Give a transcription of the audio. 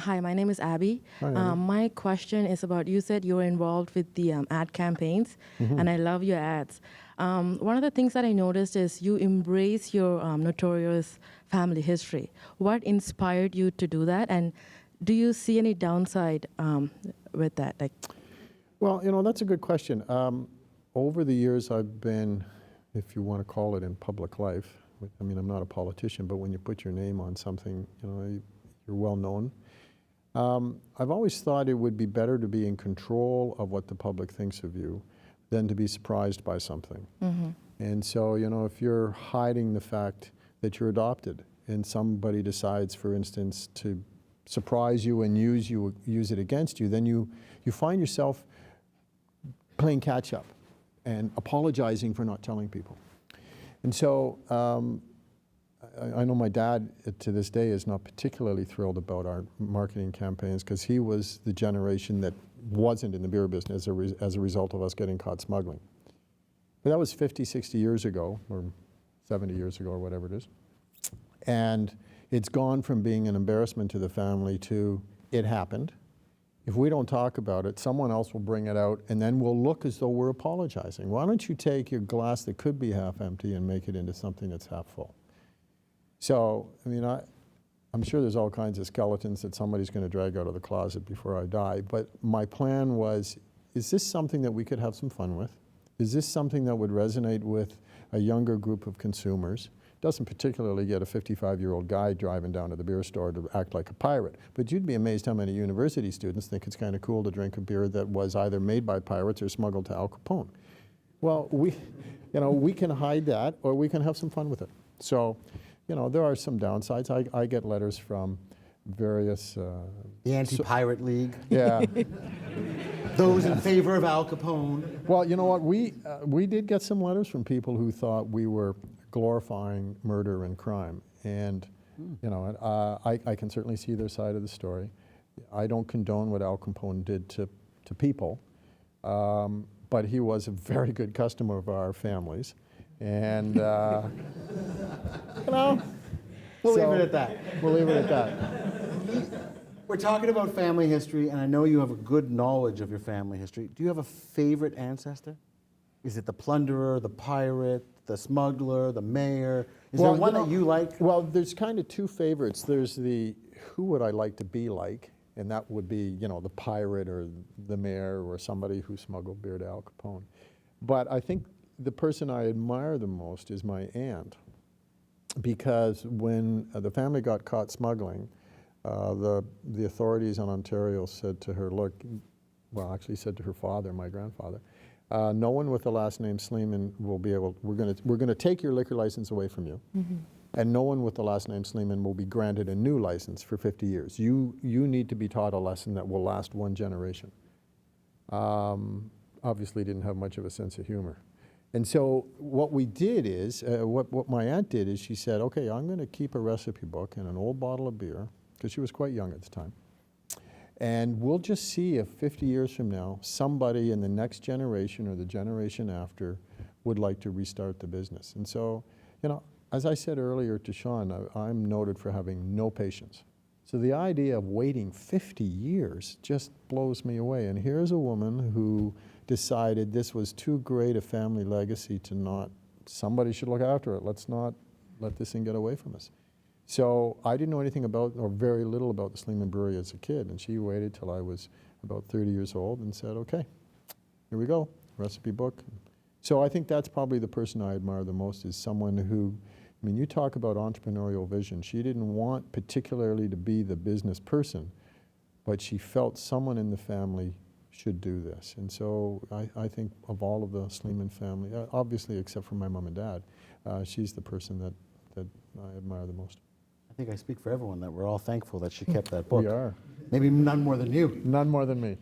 Hi, my name is Abby. Hi, Abby. My question is about you said you were involved with the ad campaigns, and I love your ads. One of the things that I noticed is you embrace your notorious family history. What inspired you to do that, and do you see any downside with that? Well, that's a good question. Over the years, I've been, if you want to call it in public life, I mean, I'm not a politician, but when you put your name on something, you're well known. I've always thought it would be better to be in control of what the public thinks of you than to be surprised by something. And so, if you're hiding the fact that you're adopted and somebody decides, for instance, to surprise you and use it against you, then you find yourself playing catch up and apologizing for not telling people. And so I know my dad to this day is not particularly thrilled about our marketing campaigns because he was the generation that wasn't in the beer business as a result of us getting caught smuggling. But that was 50, 60 years ago, or 70 years ago, or whatever it is. And it's gone from being an embarrassment to the family to it happened. If we don't talk about it, someone else will bring it out, and then we'll look as though we're apologizing. Why don't you take your glass that could be half empty and make it into something that's half full? So, I mean, I'm sure there's all kinds of skeletons that somebody's going to drag out of the closet before I die, but my plan was, is this something that we could have some fun with? Is this something that would resonate with a younger group of consumers? Doesn't particularly get a 55-year-old guy driving down to the beer store to act like a pirate. But you'd be amazed how many university students think it's kind of cool to drink a beer that was either made by pirates or smuggled to Al Capone. Well, we can hide that, or we can have some fun with it. So, there are some downsides. I get letters from various... the Anti-Pirate League. Yeah. Those in favor of Al Capone. Well, you know what? We did get some letters from people who thought we were glorifying murder and crime. And, I can certainly see their side of the story. I don't condone what Al Capone did to people, but he was a very good customer of our families. And, We'll leave it at that. We'll leave it at that. We're talking about family history, and I know you have a good knowledge of your family history. Do you have a favorite ancestor? Is it the plunderer, the pirate, the smuggler, the mayor? Is there one that you like? Well, there's kind of two favorites. There's the who would I like to be like, and that would be, the pirate or the mayor or somebody who smuggled beer to Al Capone. But I think the person I admire the most is my aunt, because when the family got caught smuggling, the authorities in Ontario said to her, look, well, actually said to her father, my grandfather, no one with the last name Sleeman will be able, we're going to take your liquor license away from you, and no one with the last name Sleeman will be granted a new license for 50 years. You need to be taught a lesson that will last one generation. Obviously didn't have much of a sense of humor. And so what we did is, what my aunt did is she said, okay, I'm going to keep a recipe book and an old bottle of beer, because she was quite young at the time. And we'll just see if 50 years from now, somebody in the next generation or the generation after would like to restart the business. And so, as I said earlier to Sean, I'm noted for having no patience. So the idea of waiting 50 years just blows me away. And here's a woman who decided this was too great a family legacy to not, somebody should look after it. Let's not let this thing get away from us. So I didn't know anything about, or very little about, the Sleeman Brewery as a kid, and she waited till I was about 30 years old and said, okay, here we go, recipe book. So I think that's probably the person I admire the most, is someone who, I mean, you talk about entrepreneurial vision. She didn't want particularly to be the business person, but she felt someone in the family should do this. And so I think of all of the Sleeman family, obviously except for my mom and dad, she's the person that I admire the most. I think I speak for everyone that we're all thankful that she kept that book. We are. Maybe none more than you. None more than me.